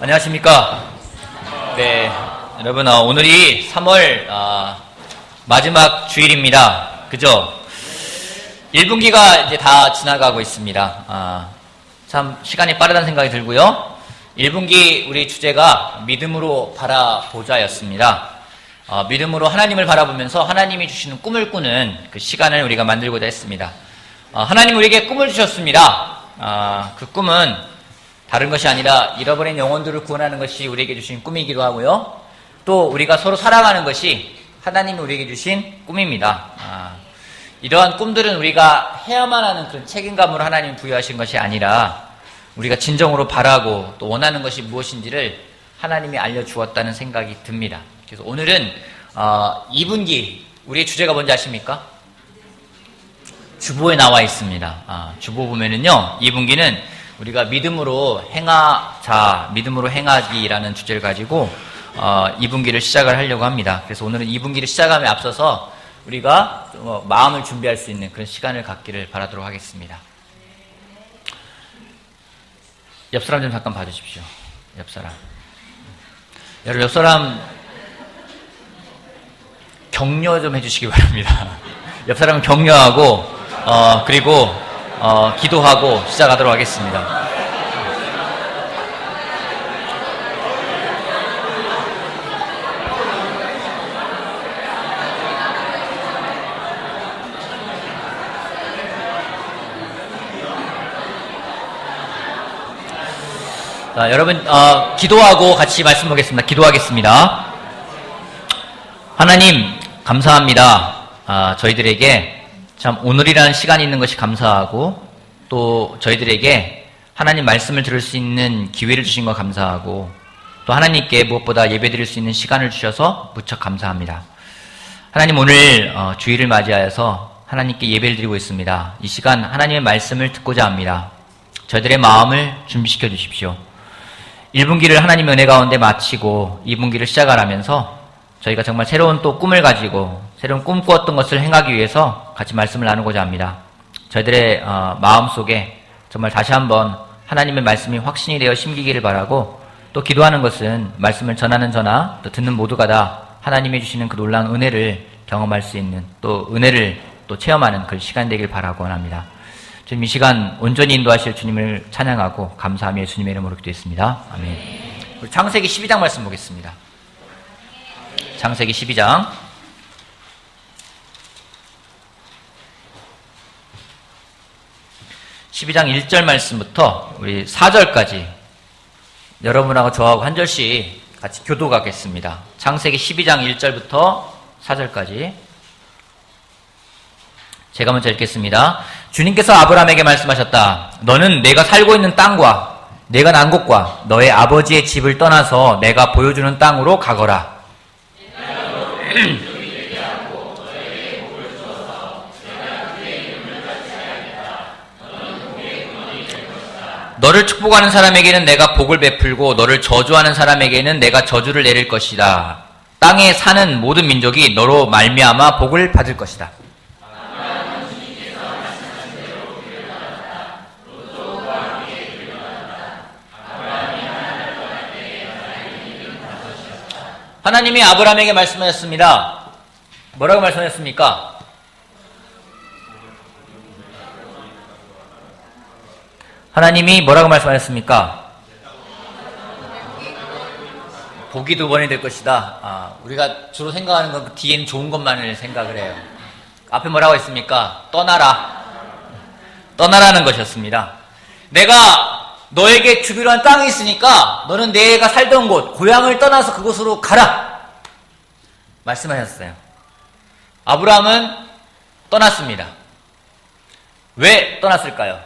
안녕하십니까. 네, 여러분, 오늘이 3월 마지막 주일입니다. 그죠? 1분기가 이제 다 지나가고 있습니다. 참 시간이 빠르다는 생각이 들고요. 1분기 우리 주제가 믿음으로 바라보자였습니다. 믿음으로 하나님을 바라보면서 하나님이 주시는 꿈을 꾸는 그 시간을 우리가 만들고자 했습니다. 하나님 우리에게 꿈을 주셨습니다. 그 꿈은 다른 것이 아니라 잃어버린 영혼들을 구원하는 것이 우리에게 주신 꿈이기도 하고요. 또 우리가 서로 사랑하는 것이 하나님이 우리에게 주신 꿈입니다. 이러한 꿈들은 우리가 해야만 하는 그런 책임감으로 하나님이 부여하신 것이 아니라 우리가 진정으로 바라고 또 원하는 것이 무엇인지를 하나님이 알려주었다는 생각이 듭니다. 그래서 오늘은 2분기 우리의 주제가 뭔지 아십니까? 주보에 나와 있습니다. 주보 보면은요, 2분기는 우리가 믿음으로 행하자, 믿음으로 행하기라는 주제를 가지고 2분기를 시작을 하려고 합니다. 그래서 오늘은 2분기를 시작함에 앞서서 우리가 마음을 준비할 수 있는 그런 시간을 갖기를 바라도록 하겠습니다. 옆 사람 좀 잠깐 봐주십시오. 옆 사람. 여러분, 옆 사람 격려 좀 해주시기 바랍니다. 옆 사람은 격려하고 그리고 기도하고 시작하도록 하겠습니다. 자, 여러분, 기도하고 같이 말씀 보겠습니다. 기도하겠습니다. 하나님, 감사합니다. 저희들에게 참 오늘이라는 시간이 있는 것이 감사하고 또 저희들에게 하나님 말씀을 들을 수 있는 기회를 주신 것 감사하고 또 하나님께 무엇보다 예배드릴 수 있는 시간을 주셔서 무척 감사합니다. 하나님, 오늘 주일을 맞이하여서 하나님께 예배를 드리고 있습니다. 이 시간 하나님의 말씀을 듣고자 합니다. 저희들의 마음을 준비시켜 주십시오. 1분기를 하나님의 은혜 가운데 마치고 2분기를 시작하라면서 저희가 정말 새로운 또 꿈을 가지고 새로운 꿈 꾸었던 것을 행하기 위해서 같이 말씀을 나누고자 합니다. 저희들의 마음속에 정말 다시 한번 하나님의 말씀이 확신이 되어 심기기를 바라고 또 기도하는 것은 말씀을 전하는 저나 또 듣는 모두가 다 하나님이 주시는 그 놀라운 은혜를 경험할 수 있는 또 은혜를 또 체험하는 그 시간 되길 바라고 원합니다. 주님, 이 시간 온전히 인도하실 주님을 찬양하고 감사하며 예수님의 이름으로 기도했습니다. 아멘. 우리 창세기 12장 말씀 보겠습니다. 창세기 12장 1절 말씀부터 우리 4절까지 여러분하고 저하고 한 절씩 같이 교독하겠습니다. 창세기 12장 1절부터 4절까지 제가 먼저 읽겠습니다. 주님께서 아브라함에게 말씀하셨다. 너는 내가 살고 있는 땅과 내가 난 곳과 너의 아버지의 집을 떠나서 내가 보여주는 땅으로 가거라. 너를 축복하는 사람에게는 내가 복을 베풀고 너를 저주하는 사람에게는 내가 저주를 내릴 것이다. 땅에 사는 모든 민족이 너로 말미암아 복을 받을 것이다. 하나님이 아브라함에게 말씀하셨습니다. 뭐라고 말씀하셨습니까? 하나님이 뭐라고 말씀하셨습니까? 복이 2번이 될 것이다. 우리가 주로 생각하는 건 그 뒤에는 좋은 것만을 생각을 해요. 앞에 뭐라고 했습니까? 떠나라. 떠나라는 것이었습니다. 내가 너에게 주기로 한 땅이 있으니까 너는 내가 살던 곳, 고향을 떠나서 그곳으로 가라. 말씀하셨어요. 아브라함은 떠났습니다. 왜 떠났을까요?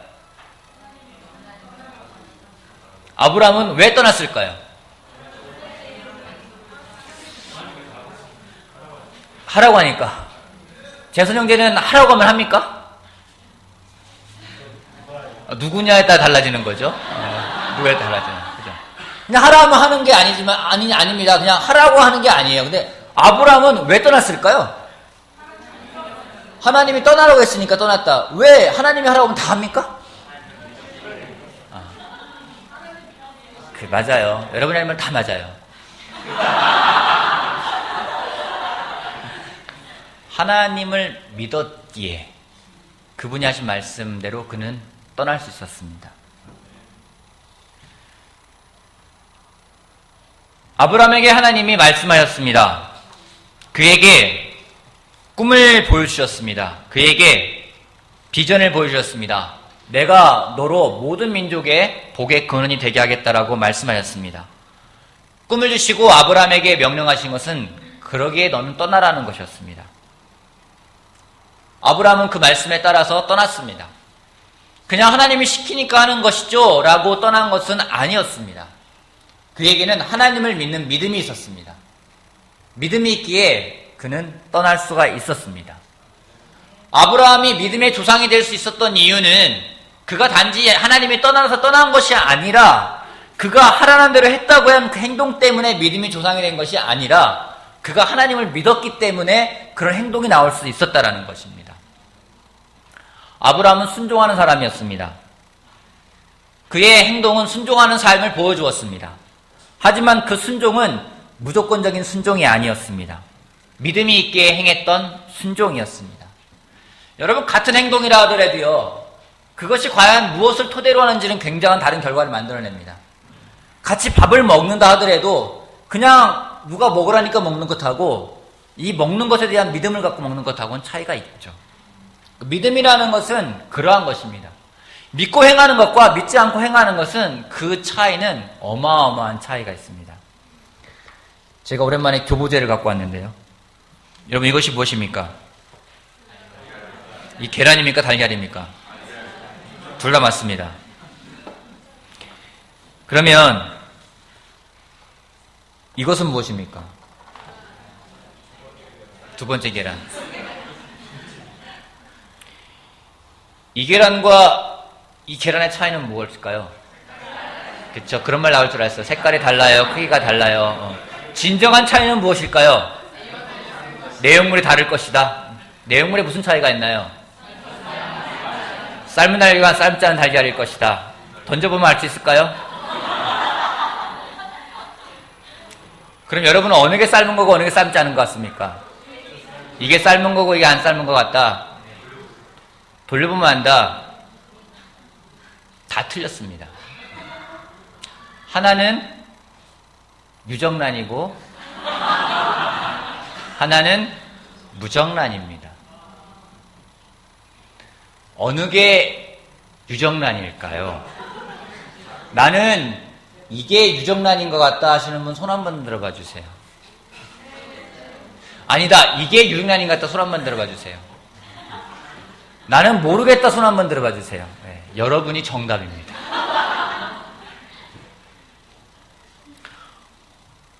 아브라함은 왜 떠났을까요? 하라고 하니까. 제선 형제는 하라고 하면 합니까? 누구냐에 따라 달라지는 거죠. 누구에 따라 달라지는 거죠. 그냥 하라고 하는 게 아닙니다. 그냥 하라고 하는 게 아니에요. 근데 아브라함은 왜 떠났을까요? 하나님이 떠나라고 했으니까 떠났다. 왜 하나님이 하라고 하면 다 합니까? 맞아요. 여러분의 말 다 맞아요. 하나님을 믿었기에 그분이 하신 말씀대로 그는 떠날 수 있었습니다. 아브라함에게 하나님이 말씀하셨습니다. 그에게 꿈을 보여주셨습니다. 그에게 비전을 보여주셨습니다. 내가 너로 모든 민족의 복의 근원이 되게 하겠다라고 말씀하셨습니다. 꿈을 주시고 아브라함에게 명령하신 것은 그러기에 너는 떠나라는 것이었습니다. 아브라함은 그 말씀에 따라서 떠났습니다. 그냥 하나님이 시키니까 하는 것이죠 라고 떠난 것은 아니었습니다. 그에게는 하나님을 믿는 믿음이 있었습니다. 믿음이 있기에 그는 떠날 수가 있었습니다. 아브라함이 믿음의 조상이 될 수 있었던 이유는 그가 단지 하나님이 떠나서 떠난 것이 아니라 그가 하라는 대로 했다고 한 그 행동 때문에 믿음이 조상이 된 것이 아니라 그가 하나님을 믿었기 때문에 그런 행동이 나올 수 있었다라는 것입니다. 아브라함은 순종하는 사람이었습니다. 그의 행동은 순종하는 삶을 보여주었습니다. 하지만 그 순종은 무조건적인 순종이 아니었습니다. 믿음이 있게 행했던 순종이었습니다. 여러분, 같은 행동이라 하더라도요, 그것이 과연 무엇을 토대로 하는지는 굉장한 다른 결과를 만들어냅니다. 같이 밥을 먹는다 하더라도 그냥 누가 먹으라니까 먹는 것하고 이 먹는 것에 대한 믿음을 갖고 먹는 것하고는 차이가 있죠. 믿음이라는 것은 그러한 것입니다. 믿고 행하는 것과 믿지 않고 행하는 것은 그 차이는 어마어마한 차이가 있습니다. 제가 오랜만에 교보제를 갖고 왔는데요. 여러분, 이것이 무엇입니까? 이 계란입니까? 달걀입니까? 둘 다 맞습니다. 그러면 이것은 무엇입니까? 두 번째 계란. 이 계란과 이 계란의 차이는 무엇일까요? 그렇죠. 그런 말 나올 줄 알았어요. 색깔이 달라요. 크기가 달라요. 진정한 차이는 무엇일까요? 내용물이 다를 것이다. 내용물에 무슨 차이가 있나요? 삶은 달걀과 삶지 않은 달걀일 것이다. 던져보면 알 수 있을까요? 그럼 여러분은 어느 게 삶은 거고 어느 게 삶지 않은 것 같습니까? 이게 삶은 거고 이게 안 삶은 것 같다. 돌려보면 안다. 다 틀렸습니다. 하나는 유정란이고 하나는 무정란입니다. 어느 게 유정란일까요? 나는 이게 유정란인 것 같다 하시는 분 손 한번 들어봐 주세요. 아니다, 이게 유정란인 것 같다 손 한번 들어봐 주세요. 나는 모르겠다 손 한번 들어봐 주세요. 네, 여러분이 정답입니다.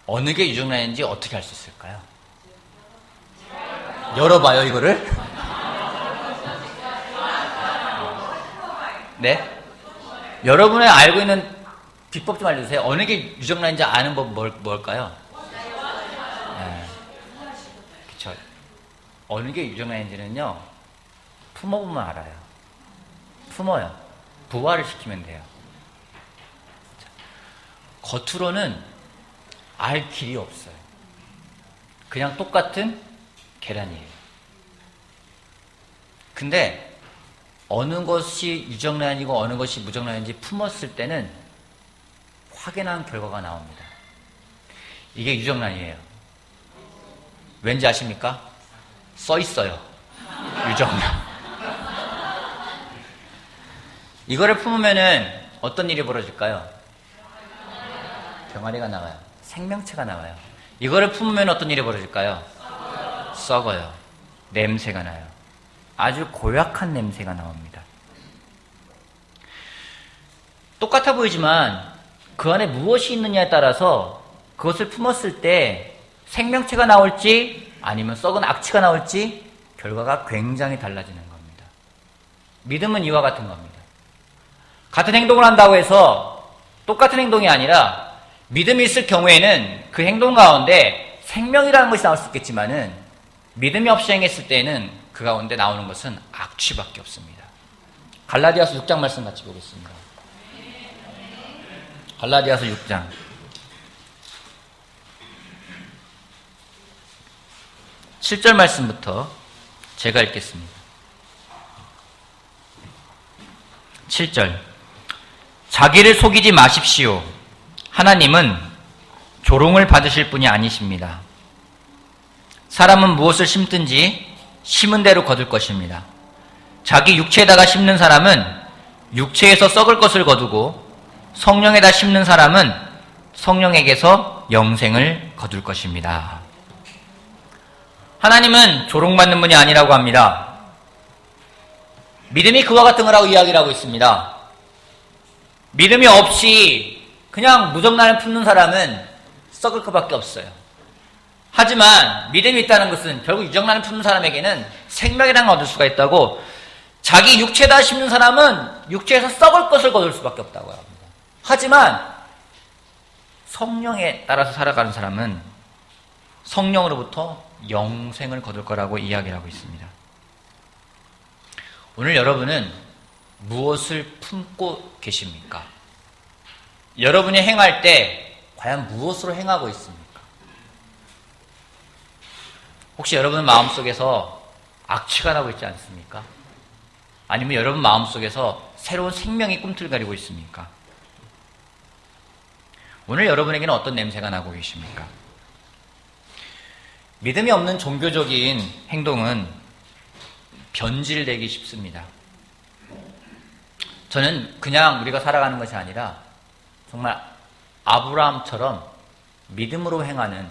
어느 게 유정란인지 어떻게 알 수 있을까요? 열어봐요, 이거를. 네? 여러분의 알고 있는 비법 좀 알려주세요. 어느 게 유정란인지 아는 법 뭘까요? 네. 그쵸. 어느 게 유정란인지는요, 품어보면 알아요. 품어요. 부화를 시키면 돼요. 겉으로는 알 길이 없어요. 그냥 똑같은 계란이에요. 근데 어느 것이 유정란이고 어느 것이 무정란인지 품었을 때는 확연한 결과가 나옵니다. 이게 유정란이에요. 왠지 아십니까? 써 있어요. 유정란. 이거를 품으면은 어떤 일이 벌어질까요? 병아리가 나와요. 생명체가 나와요. 이거를 품으면 어떤 일이 벌어질까요? 썩어요. 냄새가 나요. 아주 고약한 냄새가 나옵니다. 똑같아 보이지만 그 안에 무엇이 있느냐에 따라서 그것을 품었을 때 생명체가 나올지 아니면 썩은 악취가 나올지 결과가 굉장히 달라지는 겁니다. 믿음은 이와 같은 겁니다. 같은 행동을 한다고 해서 똑같은 행동이 아니라 믿음이 있을 경우에는 그 행동 가운데 생명이라는 것이 나올 수 있겠지만은 믿음이 없이 행했을 때는 그 가운데 나오는 것은 악취밖에 없습니다. 갈라디아서 6장 말씀 같이 보겠습니다. 갈라디아서 6장 7절 말씀부터 제가 읽겠습니다. 7절 자기를 속이지 마십시오. 하나님은 조롱을 받으실 분이 아니십니다. 사람은 무엇을 심든지 심은 대로 거둘 것입니다. 자기 육체에다가 심는 사람은 육체에서 썩을 것을 거두고 성령에다 심는 사람은 성령에게서 영생을 거둘 것입니다. 하나님은 조롱받는 분이 아니라고 합니다. 믿음이 그와 같은 거라고 이야기를 하고 있습니다. 믿음이 없이 그냥 무정란을 품는 사람은 썩을 것밖에 없어요. 하지만 믿음이 있다는 것은 결국 유정란을 품는 사람에게는 생명이라는 걸 얻을 수가 있다고, 자기 육체에다 심는 사람은 육체에서 썩을 것을 거둘 수밖에 없다고 합니다. 하지만 성령에 따라서 살아가는 사람은 성령으로부터 영생을 거둘 거라고 이야기를 하고 있습니다. 오늘 여러분은 무엇을 품고 계십니까? 여러분이 행할 때 과연 무엇으로 행하고 있습니까? 혹시 여러분 마음속에서 악취가 나고 있지 않습니까? 아니면 여러분 마음속에서 새로운 생명이 꿈틀거리고 있습니까? 오늘 여러분에게는 어떤 냄새가 나고 계십니까? 믿음이 없는 종교적인 행동은 변질되기 쉽습니다. 저는 그냥 우리가 살아가는 것이 아니라 정말 아브라함처럼 믿음으로 행하는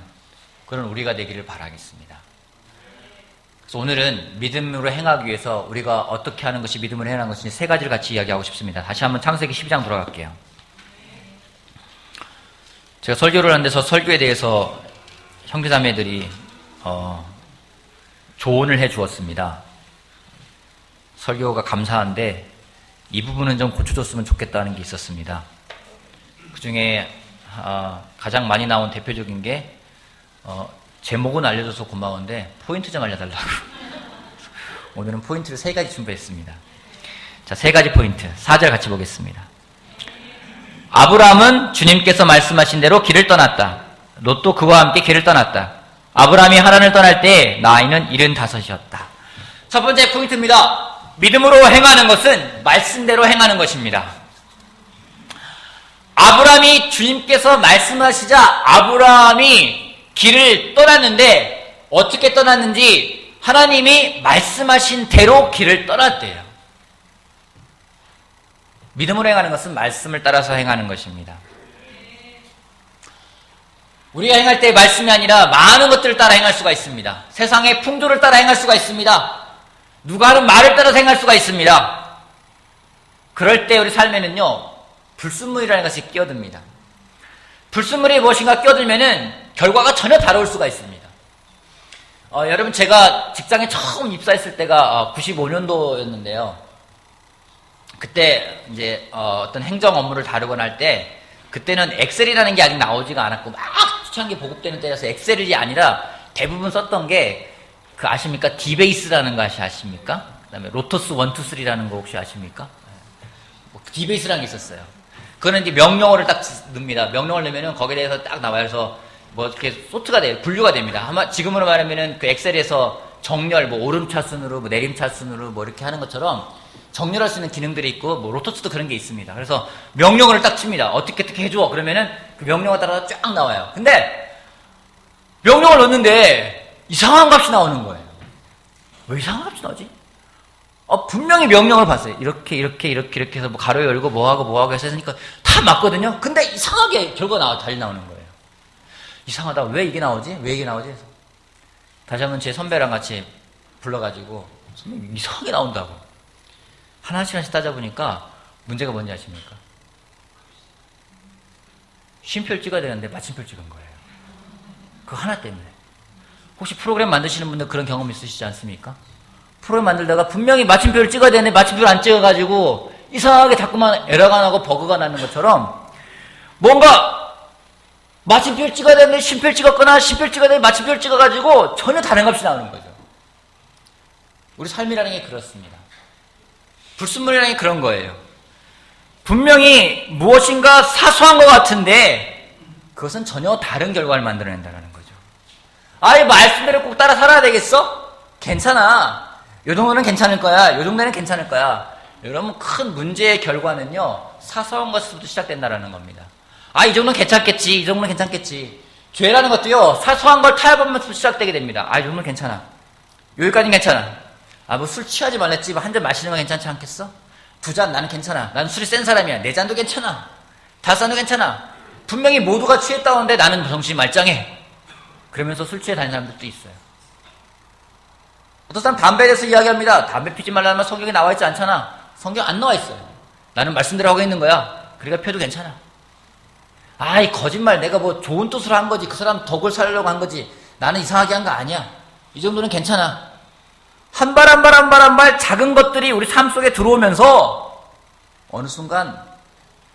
그런 우리가 되기를 바라겠습니다. 그래서 오늘은 믿음으로 행하기 위해서 우리가 어떻게 하는 것이 믿음으로 행하는 것인지 세 가지를 같이 이야기하고 싶습니다. 다시 한번 창세기 12장 돌아갈게요. 제가 설교를 하는데 저 설교에 대해서 형제자매들이 조언을 해 주었습니다. 설교가 감사한데 이 부분은 좀 고쳐줬으면 좋겠다는 게 있었습니다. 그 중에 가장 많이 나온 대표적인 게 제목은 알려줘서 고마운데 포인트 좀 알려달라고. 오늘은 포인트를 세 가지 준비했습니다. 자, 세 가지 포인트 4절 같이 보겠습니다. 아브라함은 주님께서 말씀하신 대로 길을 떠났다. 롯도 그와 함께 길을 떠났다. 아브라함이 하란을 떠날 때 나이는 75이었다. 첫 번째 포인트입니다. 믿음으로 행하는 것은 말씀대로 행하는 것입니다. 아브라함이 주님께서 말씀하시자 아브라함이 길을 떠났는데 어떻게 떠났는지 하나님이 말씀하신 대로 길을 떠났대요. 믿음으로 행하는 것은 말씀을 따라서 행하는 것입니다. 우리가 행할 때 말씀이 아니라 많은 것들을 따라 행할 수가 있습니다. 세상의 풍조를 따라 행할 수가 있습니다. 누가 하는 말을 따라 행할 수가 있습니다. 그럴 때 우리 삶에는요, 불순물이라는 것이 끼어듭니다. 불순물이 무엇인가 끼어들면은 결과가 전혀 다를 수가 있습니다. 여러분, 제가 직장에 처음 입사했을 때가 95년도였는데요. 그때 이제 어떤 행정 업무를 다루거나 할 때 그때는 엑셀이라는 게 아직 나오지가 않았고 막 초창기 보급되는 때라서 엑셀이 아니라 대부분 썼던 게 그 아십니까? 디베이스라는 것이 아십니까? 그 다음에 로터스 1, 2, 3라는 거 혹시 아십니까? 디베이스라는 게 있었어요. 그거는 이제 명령어를 딱 넣습니다. 명령어를 넣으면은 거기에 대해서 딱 나와요. 그래서 뭐 이렇게 소트가 돼요. 분류가 됩니다. 아마 지금으로 말하면은 그 엑셀에서 정렬, 뭐 오름차순으로, 뭐 내림차순으로 뭐 이렇게 하는 것처럼 정렬할 수 있는 기능들이 있고, 뭐 로터스도 그런 게 있습니다. 그래서 명령어를 딱 칩니다. 어떻게 해줘. 그러면은 그 명령어 따라서 쫙 나와요. 근데 명령어를 넣는데 이상한 값이 나오는 거예요. 왜 이상한 값이 나오지? 분명히 명령을 봤어요. 이렇게 해서 뭐 가로 열고 뭐하고 해서 했으니까 다 맞거든요. 근데 이상하게 결과가 달리 나오는 거예요. 이상하다. 왜 이게 나오지? 해서 다시 한번 제 선배랑 같이 불러가지고 선배님 이상하게 나온다고. 하나씩 따져보니까 문제가 뭔지 아십니까? 쉼표를 찍어야 되는데 마침표를 찍은 거예요. 그거 하나 때문에. 혹시 프로그램 만드시는 분들 그런 경험 있으시지 않습니까? 프로그램 만들다가 분명히 마침표를 찍어야 되는데 마침표를 안 찍어가지고 이상하게 자꾸만 에러가 나고 버그가 나는 것처럼 뭔가 마침표를 찍어야 되는데 쉼표를 찍었거나 쉼표를 찍어야 되는데 마침표를 찍어가지고 전혀 다른 값이 나오는 거죠. 우리 삶이라는 게 그렇습니다. 불순물이라는 게 그런 거예요. 분명히 무엇인가 사소한 것 같은데 그것은 전혀 다른 결과를 만들어낸다는 거죠. 이 말씀대로 꼭 따라 살아야 되겠어? 괜찮아. 요 정도는 괜찮을 거야. 요 정도는 괜찮을 거야. 여러분, 큰 문제의 결과는요, 사소한 것부터 시작된다는 겁니다. 이 정도는 괜찮겠지. 이 정도는 괜찮겠지. 죄라는 것도요, 사소한 걸 타협하면서 시작되게 됩니다. 이 정도는 괜찮아. 여기까지는 괜찮아. 뭐 술 취하지 말랬지. 한 잔 마시는 건 괜찮지 않겠어? 2잔 나는 괜찮아. 나는 술이 센 사람이야. 4잔도 괜찮아. 5잔도 괜찮아. 분명히 모두가 취했다는데 나는 정신이 말짱해. 그러면서 술 취해 다니는 사람들도 있어요. 어떤 사람 담배에 대해서 이야기합니다. 담배 피지 말라는 말 성경에 나와 있지 않잖아. 성경 안 나와 있어요. 나는 말씀대로 하고 있는 거야. 그러니까 펴도 괜찮아. 이 거짓말. 내가 뭐 좋은 뜻으로 한 거지. 그 사람 덕을 살려고 한 거지. 나는 이상하게 한 거 아니야. 이 정도는 괜찮아. 한 발 한 발 한 발 한 발 작은 것들이 우리 삶 속에 들어오면서 어느 순간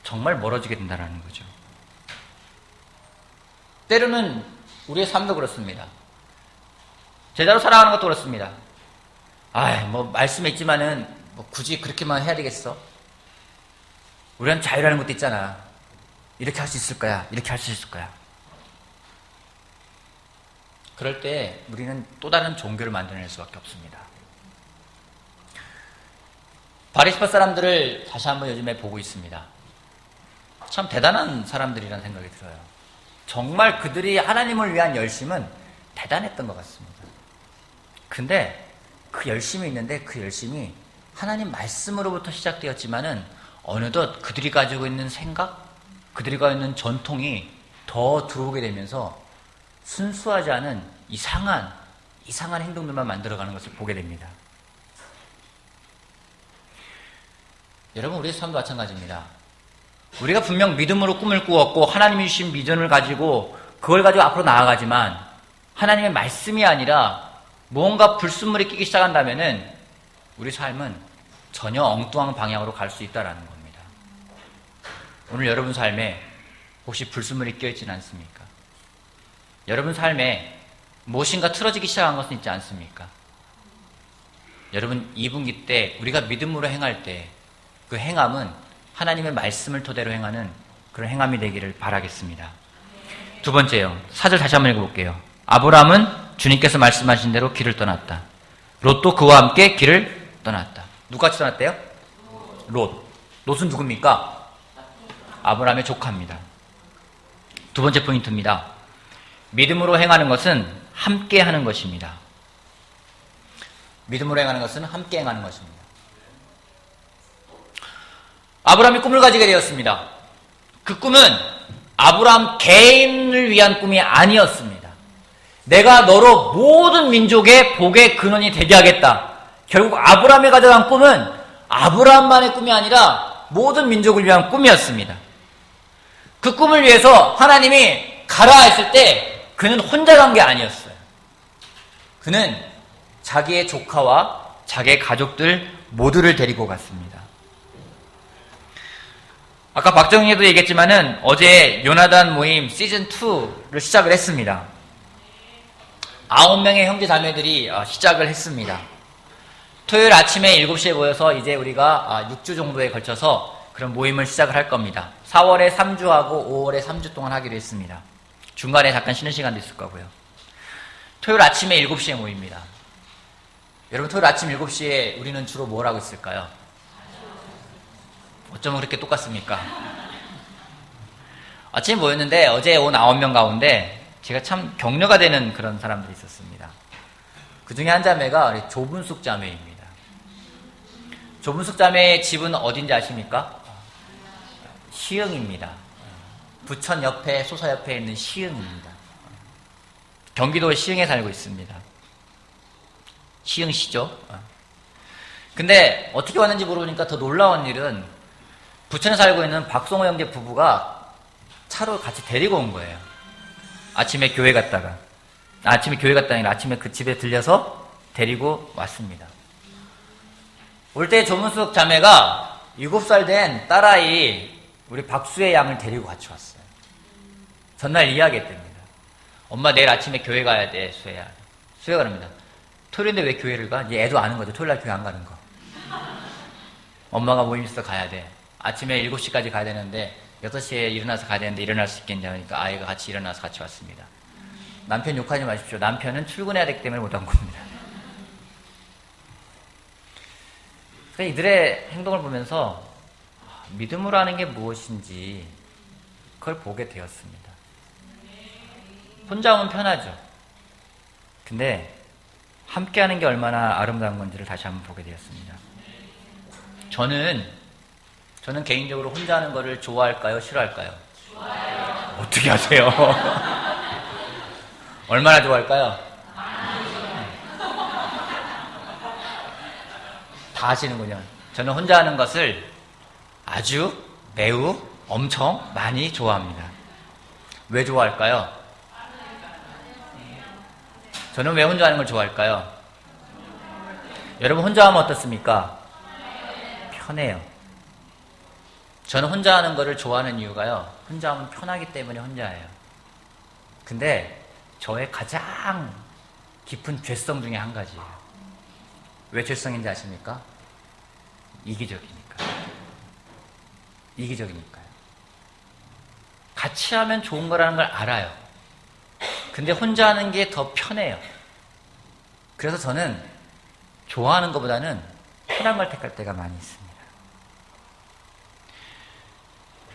정말 멀어지게 된다는 거죠. 때로는 우리의 삶도 그렇습니다. 제자로 살아가는 것도 그렇습니다. 뭐 말씀에 있지만은 뭐 굳이 그렇게만 해야 되겠어? 우리는 자유라는 것도 있잖아. 이렇게 할 수 있을 거야. 이렇게 할 수 있을 거야. 그럴 때 우리는 또 다른 종교를 만들어낼 수밖에 없습니다. 바리새파 사람들을 다시 한번 요즘에 보고 있습니다. 참 대단한 사람들이라는 생각이 들어요. 정말 그들이 하나님을 위한 열심은 대단했던 것 같습니다. 근데 그 열심이 있는데 그 열심이 하나님 말씀으로부터 시작되었지만은 어느덧 그들이 가지고 있는 생각, 그들이 가지고 있는 전통이 더 들어오게 되면서 순수하지 않은 이상한 행동들만 만들어가는 것을 보게 됩니다. 여러분, 우리의 삶도 마찬가지입니다. 우리가 분명 믿음으로 꿈을 꾸었고 하나님이 주신 비전을 가지고 그걸 가지고 앞으로 나아가지만 하나님의 말씀이 아니라 무언가 불순물이 끼기 시작한다면은 우리 삶은 전혀 엉뚱한 방향으로 갈 수 있다는 겁니다. 오늘 여러분 삶에 혹시 불순물이 껴있지는 않습니까? 여러분 삶에 무엇인가 틀어지기 시작한 것은 있지 않습니까? 여러분 2분기 때 우리가 믿음으로 행할 때 그 행함은 하나님의 말씀을 토대로 행하는 그런 행함이 되기를 바라겠습니다. 두 번째요. 4절 다시 한번 읽어볼게요. 아브라함은 주님께서 말씀하신 대로 길을 떠났다. 롯도 그와 함께 길을 떠났다. 누가 같이 떠났대요? 롯. 롯은 누굽니까? 아브라함의 조카입니다. 두 번째 포인트입니다. 믿음으로 행하는 것은 함께 하는 것입니다. 믿음으로 행하는 것은 함께 행하는 것입니다. 아브라함이 꿈을 가지게 되었습니다. 그 꿈은 아브라함 개인을 위한 꿈이 아니었습니다. 내가 너로 모든 민족의 복의 근원이 되게 하겠다. 결국 아브라함이 가져간 꿈은 아브라함만의 꿈이 아니라 모든 민족을 위한 꿈이었습니다. 그 꿈을 위해서 하나님이 가라 했을 때 그는 혼자 간 게 아니었어요. 그는 자기의 조카와 자기의 가족들 모두를 데리고 갔습니다. 아까 박정희도 얘기했지만은 어제 요나단 모임 시즌2를 시작을 했습니다. 9명의 형제 자매들이 시작을 했습니다. 토요일 아침에 7시에 모여서 이제 우리가 6주 정도에 걸쳐서 그런 모임을 시작을 할 겁니다. 4월에 3주하고 5월에 3주 동안 하기로 했습니다. 중간에 잠깐 쉬는 시간도 있을 거고요. 토요일 아침에 7시에 모입니다. 여러분, 토요일 아침 7시에 우리는 주로 뭘 하고 있을까요? 어쩌면 그렇게 똑같습니까? 아침에 모였는데 어제 온 9명 가운데 제가 참 격려가 되는 그런 사람들이 있었습니다. 그 중에 한 자매가 조분숙 자매입니다. 조분숙 자매의 집은 어딘지 아십니까? 시흥입니다. 부천 옆에 소사 옆에 있는 시흥입니다. 경기도 시흥에 살고 있습니다. 시흥시죠. 근데 어떻게 왔는지 물어보니까 더 놀라운 일은 부천에 살고 있는 박성호 형제 부부가 차로 같이 데리고 온 거예요. 아침에 교회 갔다가 아니라 아침에 그 집에 들려서 데리고 왔습니다. 올 때 조문숙 자매가 7살 된 딸아이 우리 박수의 양을 데리고 같이 왔어요. 전날 이야기했답니다. 엄마 내일 아침에 교회 가야 돼, 수혜야. 수혜가 그럽니다. 토요일인데 왜 교회를 가? 얘 애도 아는 거죠. 토요일날 교회 안 가는 거. 엄마가 모임 있어 가야 돼. 아침에 7시까지 가야 되는데 6시에 일어나서 가야 되는데 일어날 수 있겠냐 하니까 아이가 같이 일어나서 같이 왔습니다. 남편 욕하지 마십시오. 남편은 출근해야 되기 때문에 못 온 겁니다. 그래서 이들의 행동을 보면서 믿음으로 하는 게 무엇인지 그걸 보게 되었습니다. 혼자 오면 편하죠. 근데 함께 하는 게 얼마나 아름다운 건지를 다시 한번 보게 되었습니다. 저는 개인적으로 혼자 하는 거를 좋아할까요? 싫어할까요? 좋아요. 어떻게 하세요? 얼마나 좋아할까요? 다 하시는군요. 저는 혼자 하는 것을 아주 매우 엄청 많이 좋아합니다. 왜 좋아할까요? 저는 왜 혼자 하는 걸 좋아할까요? 여러분 혼자 하면 어떻습니까? 편해요. 저는 혼자 하는 거를 좋아하는 이유가요. 혼자 하면 편하기 때문에 혼자 해요. 근데 저의 가장 깊은 죄성 중에 한 가지예요. 왜 죄성인지 아십니까? 이기적이니까요. 이기적이니까요. 같이 하면 좋은 거라는 걸 알아요. 근데 혼자 하는 게 더 편해요. 그래서 저는 좋아하는 것보다는 편한 걸 택할 때가 많이 있습니다.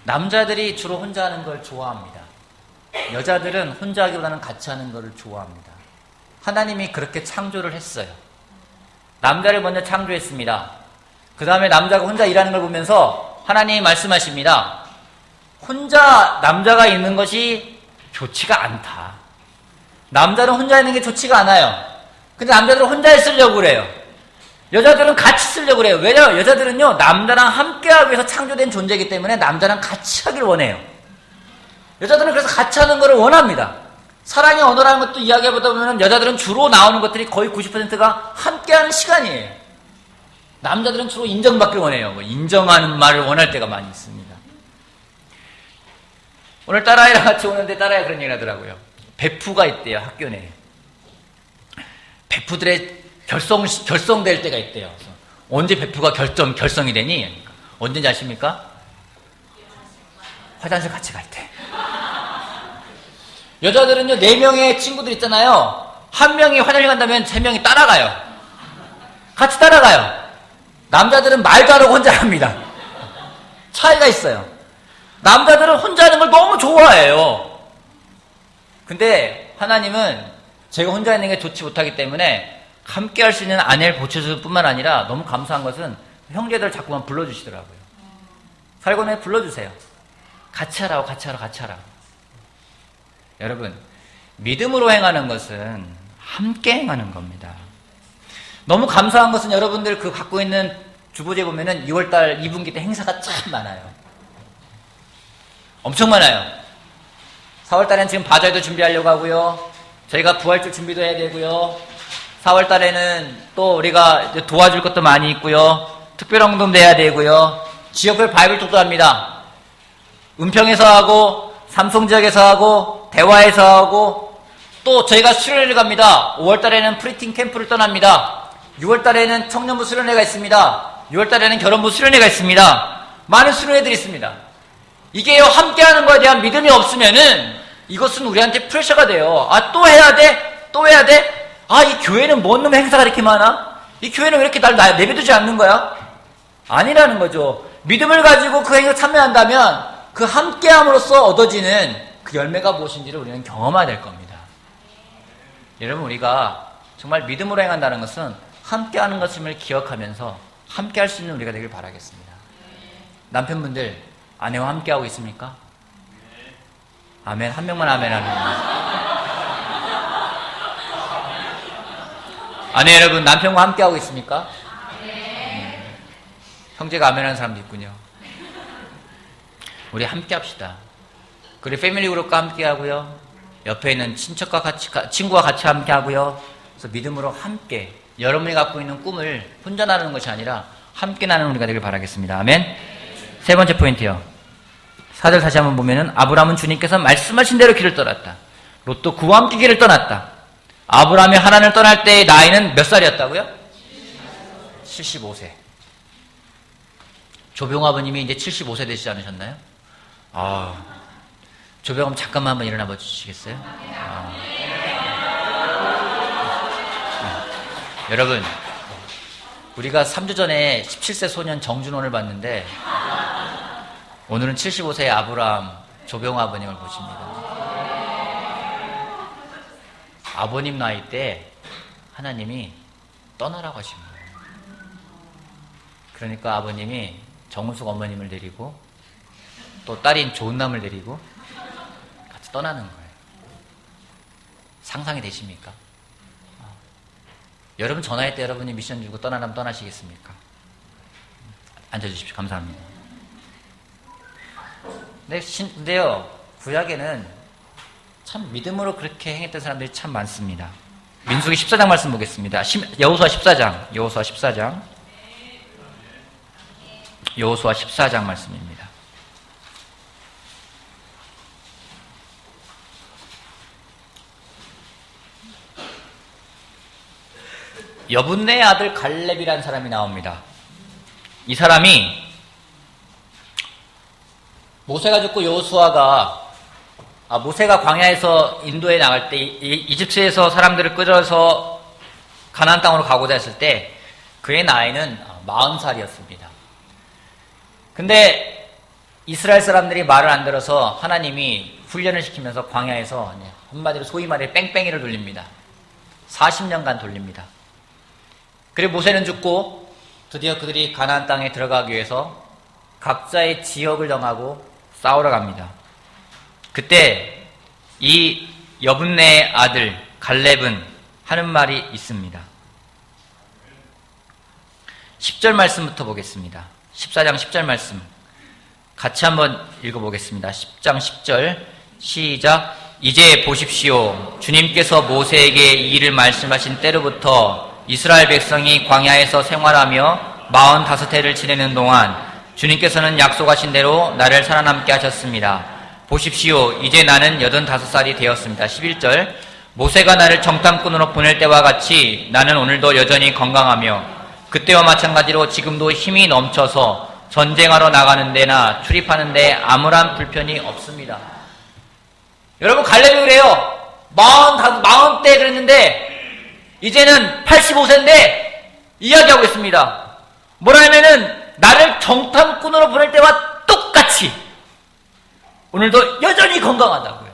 남자들이 주로 혼자 하는 걸 좋아합니다. 여자들은 혼자 하기보다는 같이 하는 걸 좋아합니다. 하나님이 그렇게 창조를 했어요. 남자를 먼저 창조했습니다. 그 다음에 남자가 혼자 일하는 걸 보면서 하나님이 말씀하십니다. 혼자 남자가 있는 것이 좋지가 않다. 남자는 혼자 있는 게 좋지가 않아요. 근데 남자들은 혼자 있으려고 그래요. 여자들은 같이 쓰려고 그래요. 왜냐하면 여자들은요 남자랑 함께하기 위해서 창조된 존재이기 때문에 남자랑 같이 하길 원해요. 여자들은 그래서 같이 하는 것을 원합니다. 사랑의 언어라는 것도 이야기해보다 보면 여자들은 주로 나오는 것들이 거의 90%가 함께하는 시간이에요. 남자들은 주로 인정받길 원해요. 인정하는 말을 원할 때가 많이 있습니다. 오늘 딸아이랑 같이 오는데 딸아이가 그런 얘기를 하더라고요. 베프가 있대요, 학교 내에. 베프들의 결성될 때가 있대요. 언제 베프가 결성이 되니? 언제인지 아십니까? 화장실 같이 갈 때. 여자들은요, 4명의 친구들 있잖아요. 한 명이 화장실 간다면 3명이 따라가요. 같이 따라가요. 남자들은 말도 안 하고 혼자 합니다. 차이가 있어요. 남자들은 혼자 하는 걸 너무 좋아해요. 근데 하나님은 제가 혼자 있는 게 좋지 못하기 때문에 함께 할 수 있는 아내를 보쳐줄 뿐만 아니라 너무 감사한 것은 형제들 자꾸만 불러주시더라고요. 살고 나면 불러주세요. 같이 하라고, 같이 하라고, 같이 하라고. 여러분, 믿음으로 행하는 것은 함께 행하는 겁니다. 너무 감사한 것은 여러분들 그 갖고 있는 주보지에 보면은 2월달 2분기 때 행사가 참 많아요. 엄청 많아요. 4월달에는 지금 바자회도 준비하려고 하고요. 저희가 부활절 준비도 해야 되고요. 4월달에는 또 우리가 도와줄 것도 많이 있고요. 특별헌금도 해야 되고요. 지역별 바이블톡도 합니다. 은평에서 하고 삼성지역에서 하고 대화에서 하고 또 저희가 수련회를 갑니다. 5월달에는 프리팅 캠프를 떠납니다. 6월달에는 청년부 수련회가 있습니다. 6월달에는 결혼부 수련회가 있습니다. 많은 수련회들이 있습니다. 이게요, 함께하는 거에 대한 믿음이 없으면은 이것은 우리한테 프레셔가 돼요. 아, 또 해야 돼? 또 해야 돼? 아, 이 교회는 뭔 놈의 행사가 이렇게 많아? 이 교회는 왜 이렇게 날 내비두지 않는 거야? 아니라는 거죠. 믿음을 가지고 그 행사에 참여한다면 그 함께함으로써 얻어지는 그 열매가 무엇인지를 우리는 경험해야 될 겁니다. 여러분, 우리가 정말 믿음으로 행한다는 것은 함께하는 것임을 기억하면서 함께할 수 있는 우리가 되길 바라겠습니다. 남편분들, 아내와 함께하고 있습니까? 아멘. 한 명만 아멘 하는 거예요. 아내 여러분, 남편과 함께하고 있습니까? 형제가 아멘 하는 사람도 있군요. 우리 함께합시다. 그리고 패밀리 그룹과 함께하고요. 옆에 있는 친척과 같이, 친구와 같이 함께하고요. 그래서 믿음으로 함께 여러분이 갖고 있는 꿈을 혼자 나누는 것이 아니라 함께 나누는 우리가 되길 바라겠습니다. 아멘. 세 번째 포인트요. 4절 다시 한번 보면은 아브라함은 주님께서 말씀하신 대로 길을 떠났다. 롯도 그와 함께 길을 떠났다. 아브라함이 하란을 떠날 때의 나이는 몇 살이었다고요? 75세. 조병 아버님이 이제 75세 되시지 않으셨나요? 조병 아버님 잠깐만 한번 일어나 봐 주시겠어요? 여러분, 우리가 3주 전에 17세 소년 정준원을 봤는데 오늘은 75세의 아브라함 조병 아버님을 보십니다. 아버님 나이 때 하나님이 떠나라고 하신 거예요. 그러니까 아버님이 정은숙 어머님을 데리고 또 딸인 조은남을 데리고 같이 떠나는 거예요. 상상이 되십니까? 여러분 전화할 때 여러분이 미션 주고 떠나라면 떠나시겠습니까? 앉아주십시오. 감사합니다. 근데요, 구약에는 참 믿음으로 그렇게 행했던 사람들이 참 많습니다. 민수기 14장 말씀 보겠습니다. 여호수아 14장, 여호수아 14장, 여호수아 14장 말씀입니다. 여분네의 아들 갈렙이라는 사람이 나옵니다. 이 사람이 모세가 죽고 모세가 광야에서 인도에 나갈 때 이집트에서 사람들을 끌어서 가나안 땅으로 가고자 했을 때 그의 나이는 40살이었습니다. 근데 이스라엘 사람들이 말을 안 들어서 하나님이 훈련을 시키면서 광야에서 한마디로 소위 말해 뺑뺑이를 돌립니다. 40년간 돌립니다. 그리고 모세는 죽고 드디어 그들이 가나안 땅에 들어가기 위해서 각자의 지역을 정하고 싸우러 갑니다. 그때 이 여분네의 아들 갈렙은 하는 말이 있습니다. 10절 말씀부터 보겠습니다. 14장 10절 말씀 같이 한번 읽어보겠습니다. 10장 10절 시작. 이제 보십시오. 주님께서 모세에게 이 일을 말씀하신 때로부터 이스라엘 백성이 광야에서 생활하며 45해를 지내는 동안 주님께서는 약속하신 대로 나를 살아남게 하셨습니다. 보십시오. 이제 나는 85살이 되었습니다. 11절 모세가 나를 정탐꾼으로 보낼 때와 같이 나는 오늘도 여전히 건강하며 그때와 마찬가지로 지금도 힘이 넘쳐서 전쟁하러 나가는 데나 출입하는 데 아무런 불편이 없습니다. 여러분 갈렙이 그래요. 40대 그랬는데 이제는 85세인데 이야기하고 있습니다. 뭐라면은 나를 정탐꾼으로 보낼 때와 똑같이 오늘도 여전히 건강하다고요.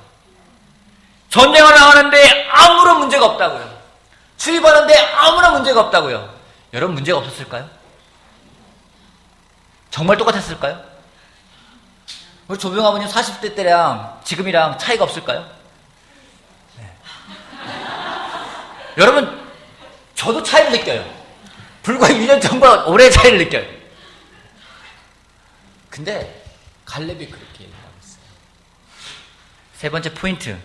전쟁을 나가는데 아무런 문제가 없다고요. 출입하는데 아무런 문제가 없다고요. 여러분 문제가 없었을까요? 정말 똑같았을까요? 우리 조병 아버님 40대 때랑 지금이랑 차이가 없을까요? 네. 여러분 저도 차이를 느껴요. 불과 1년 전보다 오래 차이를 느껴요. 근데 갈렙이 그렇게 얘기하고 있어요. 세 번째 포인트,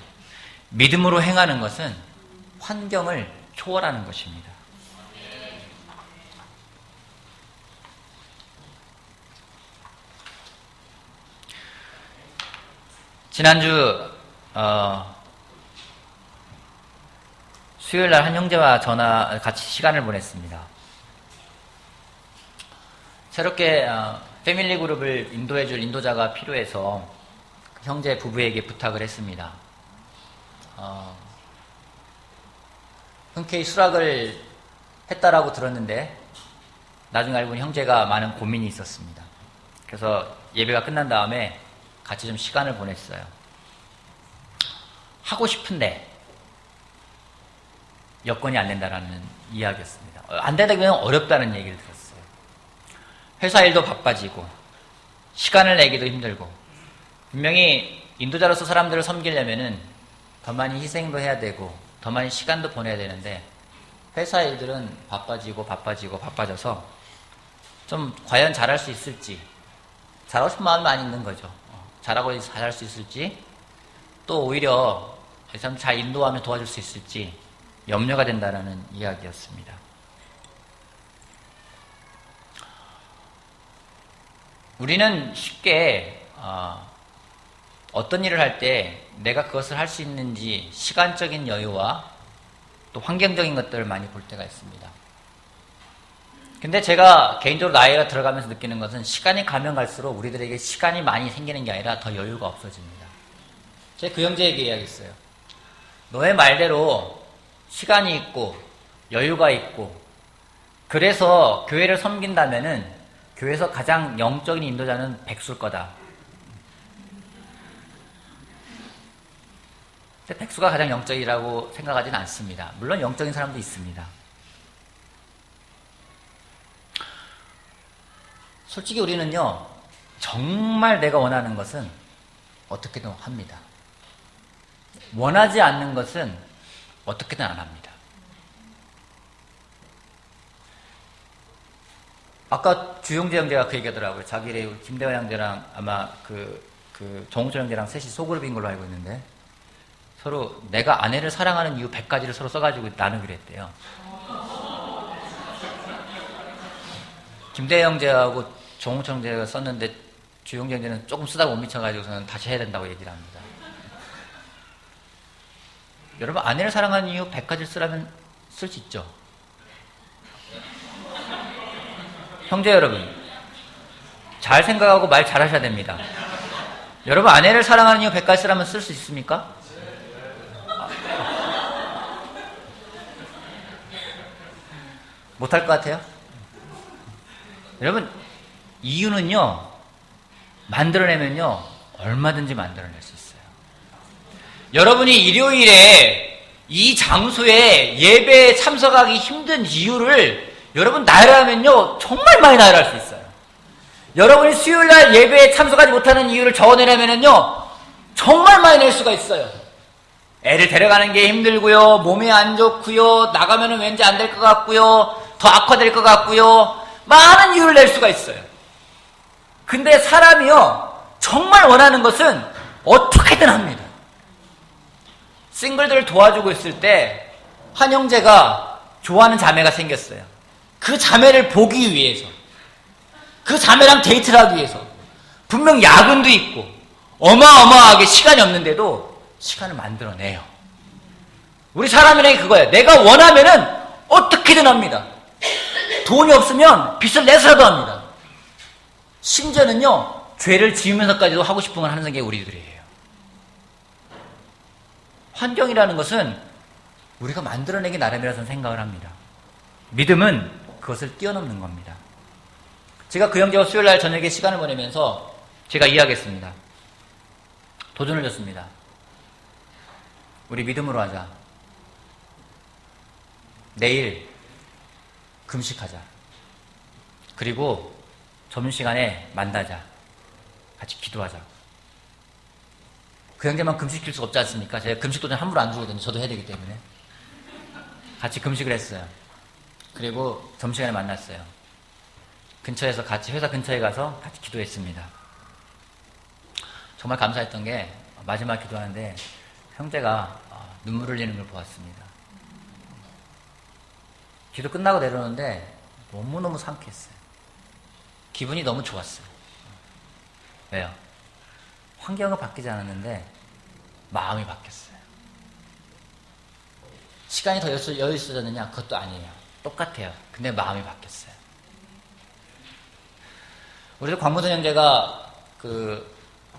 믿음으로 행하는 것은 환경을 초월하는 것입니다. 지난주 수요일날 한 형제와 같이 시간을 보냈습니다. 새롭게 패밀리 그룹을 인도해줄 인도자가 필요해서 형제 부부에게 부탁을 했습니다. 흔쾌히 수락을 했다라고 들었는데 나중에 알고 보니 형제가 많은 고민이 있었습니다. 그래서 예배가 끝난 다음에 같이 좀 시간을 보냈어요. 하고 싶은데 여건이 안 된다라는 이야기였습니다. 안 된다면 어렵다는 얘기를 들었어요. 회사 일도 바빠지고 시간을 내기도 힘들고 분명히 인도자로서 사람들을 섬기려면은 더 많이 희생도 해야 되고 더 많이 시간도 보내야 되는데 회사 일들은 바빠져서 좀 과연 잘할 수 있을지 잘하고 싶은 마음이 많이 있는 거죠. 잘하고 잘할 수 있을지 또 오히려 참 잘 인도하며 도와줄 수 있을지 염려가 된다는 이야기였습니다. 우리는 쉽게 어떤 일을 할 때 내가 그것을 할 수 있는지 시간적인 여유와 또 환경적인 것들을 많이 볼 때가 있습니다. 근데 제가 개인적으로 나이가 들어가면서 느끼는 것은 시간이 가면 갈수록 우리들에게 시간이 많이 생기는 게 아니라 더 여유가 없어집니다. 제가 그 형제에게 이야기했어요. 너의 말대로 시간이 있고 여유가 있고 그래서 교회를 섬긴다면은 교회에서 가장 영적인 인도자는 백수일 거다. 근데 백수가 가장 영적이라고 생각하지는 않습니다. 물론 영적인 사람도 있습니다. 솔직히 우리는요, 정말 내가 원하는 것은 어떻게든 합니다. 원하지 않는 것은 어떻게든 안 합니다. 아까 주용재 형제가 그 얘기하더라고요. 자기네 김대화 형제랑 아마 정홍철 형제랑 셋이 소그룹인 걸로 알고 있는데 서로 내가 아내를 사랑하는 이유 100가지를 서로 써가지고 나누기로 했대요. 김대화 형제하고 정홍철 형제가 썼는데 주용재 형제는 조금 쓰다가 못 미쳐가지고서는 다시 해야 된다고 얘기를 합니다. 여러분, 아내를 사랑하는 이유 100가지를 쓰라면 쓸 수 있죠. 형제 여러분, 잘 생각하고 말 잘하셔야 됩니다. 여러분, 아내를 사랑하는 이유 100가지 쓰라면 쓸 수 있습니까? 못할 것 같아요? 여러분, 이유는요, 만들어내면요, 얼마든지 만들어낼 수 있어요. 여러분이 일요일에 이 장소에 예배에 참석하기 힘든 이유를 여러분 나열하면요, 정말 많이 나열할 수 있어요. 여러분이 수요일날 예배에 참석하지 못하는 이유를 적어내려면요, 정말 많이 낼 수가 있어요. 애를 데려가는 게 힘들고요, 몸이 안 좋고요, 나가면은 왠지 안 될 것 같고요, 더 악화될 것 같고요, 많은 이유를 낼 수가 있어요. 근데 사람이요, 정말 원하는 것은 어떻게든 합니다. 싱글들을 도와주고 있을 때 한 형제가 좋아하는 자매가 생겼어요. 그 자매를 보기 위해서, 그 자매랑 데이트를 하기 위해서 분명 야근도 있고 어마어마하게 시간이 없는데도 시간을 만들어내요. 우리 사람이라는 게 그거예요. 내가 원하면은 어떻게든 합니다. 돈이 없으면 빚을 내서라도 합니다. 심지어는요, 죄를 지으면서까지도 하고 싶은 걸 하는 게 우리들이에요. 환경이라는 것은 우리가 만들어내기 나름이라서 생각을 합니다. 믿음은 그것을 뛰어넘는 겁니다. 제가 그 형제와 수요일날 저녁에 시간을 보내면서 제가 이야기했습니다. 도전을 줬습니다. 우리 믿음으로 하자. 내일 금식하자. 그리고 점심시간에 만나자. 같이 기도하자. 그 형제만 금식킬 수가 없지 않습니까? 제가 금식 도전 함부로 안 주거든요. 저도 해야 되기 때문에. 같이 금식을 했어요. 그리고 점심시간에 만났어요. 근처에서 같이, 회사 근처에 가서 같이 기도했습니다. 정말 감사했던 게 마지막 기도하는데 형제가 눈물 흘리는 걸 보았습니다. 기도 끝나고 내려오는데 너무너무 상쾌했어요. 기분이 너무 좋았어요. 왜요? 환경은 바뀌지 않았는데 마음이 바뀌었어요. 시간이 더 여유 있어졌느냐? 그것도 아니에요. 똑같아요. 근데 마음이 바뀌었어요. 우리도 광무선 형제가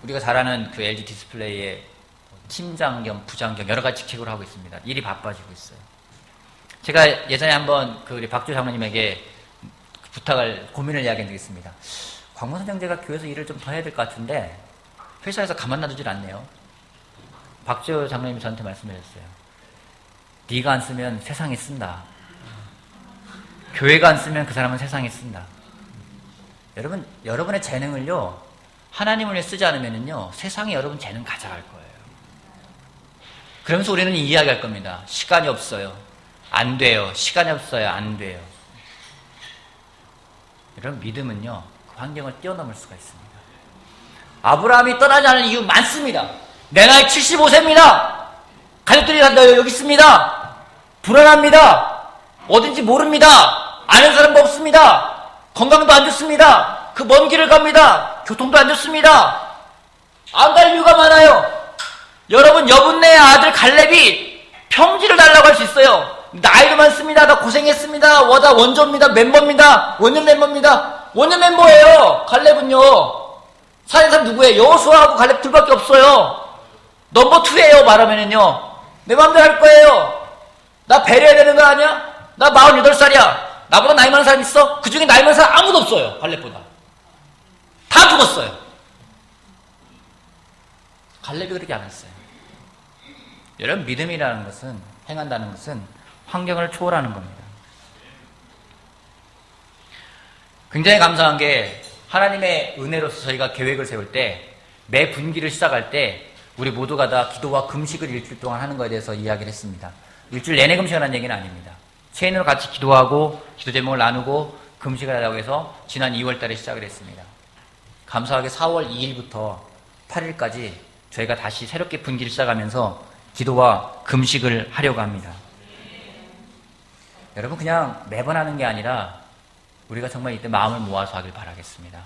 우리가 잘 아는 그 LG 디스플레이의 팀장 겸 부장 겸 여러 가지 직책으로 하고 있습니다. 일이 바빠지고 있어요. 제가 예전에 한번 우리 박주 장로님에게 고민을 이야기한 적이 있습니다. 광무선 형제가 교회에서 일을 좀 더 해야 될 것 같은데 회사에서 가만 놔두질 않네요. 박주 장로님이 저한테 말씀하셨어요. 네가 안 쓰면 세상이 쓴다. 교회가 안 쓰면 그 사람은 세상이 쓴다. 여러분, 여러분의 재능을요, 하나님을 위해 쓰지 않으면요, 세상이 여러분 재능 가져갈 거예요. 그러면서 우리는 이야기할 겁니다. 시간이 없어요. 안 돼요. 시간이 없어요. 안 돼요. 여러분, 믿음은요, 그 환경을 뛰어넘을 수가 있습니다. 아브라함이 떠나지 않은 이유 많습니다. 내 나이 75세입니다. 가족들이 여기 있습니다. 불안합니다. 어딘지 모릅니다. 아는 사람도 없습니다. 건강도 안 좋습니다. 그 먼 길을 갑니다. 교통도 안 좋습니다. 안 갈 이유가 많아요. 여러분, 여분네의 아들 갈렙이 평지를 달라고 할 수 있어요. 나이도 많습니다. 나 고생했습니다. 나 원조입니다. 멤버입니다. 원년 멤버입니다. 원년 멤버예요. 갈렙은요. 사는 사람 누구예요? 여호수아하고 갈렙 둘밖에 없어요. 넘버 2예요. 말하면은요. 내 마음대로 할 거예요. 나 배려해야 되는 거 아니야? 나 48살이야. 나보다 나이 많은 사람 있어? 그 중에 나이 많은 사람 아무도 없어요. 갈렙보다. 다 죽었어요. 갈렙이 그렇게 안 했어요. 여러분, 믿음이라는 것은, 행한다는 것은 환경을 초월하는 겁니다. 굉장히 감사한 게 하나님의 은혜로서 저희가 계획을 세울 때, 매 분기를 시작할 때 우리 모두가 다 기도와 금식을 일주일 동안 하는 것에 대해서 이야기를 했습니다. 일주일 내내 금식하는 얘기는 아닙니다. 체인으로 같이 기도하고 기도 제목을 나누고 금식을 하자고 해서 지난 2월 달에 시작을 했습니다. 감사하게 4월 2일부터 8일까지 저희가 다시 새롭게 분기를 시작하면서 기도와 금식을 하려고 합니다. 여러분, 그냥 매번 하는 게 아니라 우리가 정말 이때 마음을 모아서 하길 바라겠습니다.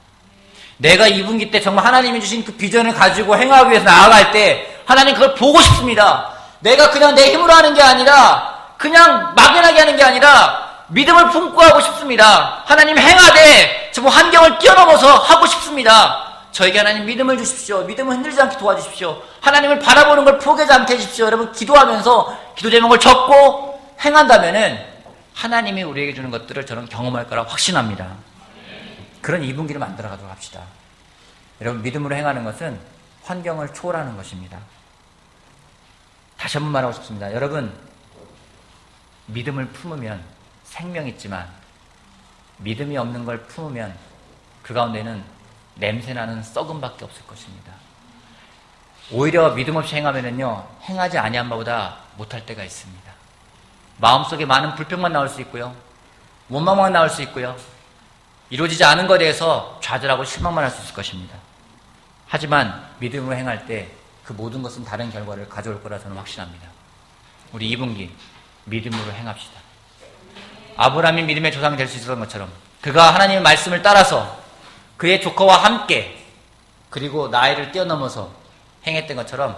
내가 이 분기 때 정말 하나님이 주신 그 비전을 가지고 행하기 위해서 나아갈 때 하나님 그걸 보고 싶습니다. 내가 그냥 내 힘으로 하는 게 아니라, 그냥 막연하게 하는 게 아니라 믿음을 품고 하고 싶습니다. 하나님 행하되 정말 환경을 뛰어넘어서 하고 싶습니다. 저에게 하나님 믿음을 주십시오. 믿음을 흔들지 않게 도와주십시오. 하나님을 바라보는 걸 포기하지 않게 해주십시오. 여러분, 기도하면서 기도 제목을 적고 행한다면은 하나님이 우리에게 주는 것들을 저는 경험할 거라 확신합니다. 그런 2분기를 만들어 가도록 합시다. 여러분, 믿음으로 행하는 것은 환경을 초월하는 것입니다. 다시 한번 말하고 싶습니다. 여러분, 믿음을 품으면 생명이 있지만 믿음이 없는 걸 품으면 그 가운데는 냄새나는 썩음밖에 없을 것입니다. 오히려 믿음 없이 행하면은요, 행하지 아니한 바보다 못할 때가 있습니다. 마음속에 많은 불평만 나올 수 있고요, 원망만 나올 수 있고요, 이루어지지 않은 것에 대해서 좌절하고 실망만 할 수 있을 것입니다. 하지만 믿음으로 행할 때 그 모든 것은 다른 결과를 가져올 거라 저는 확신합니다. 우리 2분기 믿음으로 행합시다. 아브라함이 믿음의 조상이 될 수 있었던 것처럼 그가 하나님의 말씀을 따라서 그의 조카와 함께 그리고 나이를 뛰어넘어서 행했던 것처럼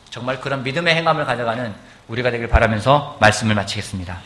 정말 그런 믿음의 행함을 가져가는 우리가 되길 바라면서 말씀을 마치겠습니다.